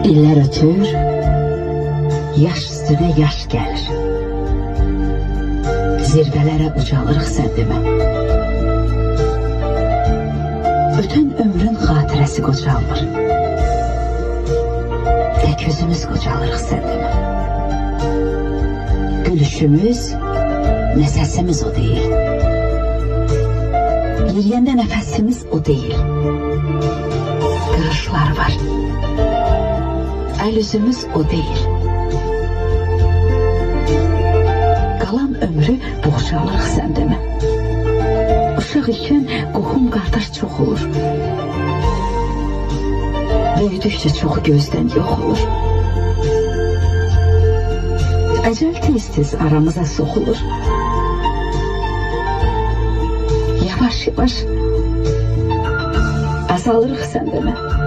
İllər ötür, yaş üstüne yaş gəlir. Zirvələrə ucalırıq sən demə. Ötən ömrün xatirəsi qocalmır. Tək özümüz qocalırıq sən demə. Gülüşümüz, nə səsimiz o deyil. Yeriyəndə nəfəsimiz o deyil. Qırışlar var. El yüzümüz o değil. Kalan ömrü boğçalırıq sən demə. Uşaq ikən qohum qardaş çox olur. Böyüdükcə çox gözdən yox olur. Əcəl tez-tez aramıza soxulur. Yavaş-yavaş azalırıq sən demə.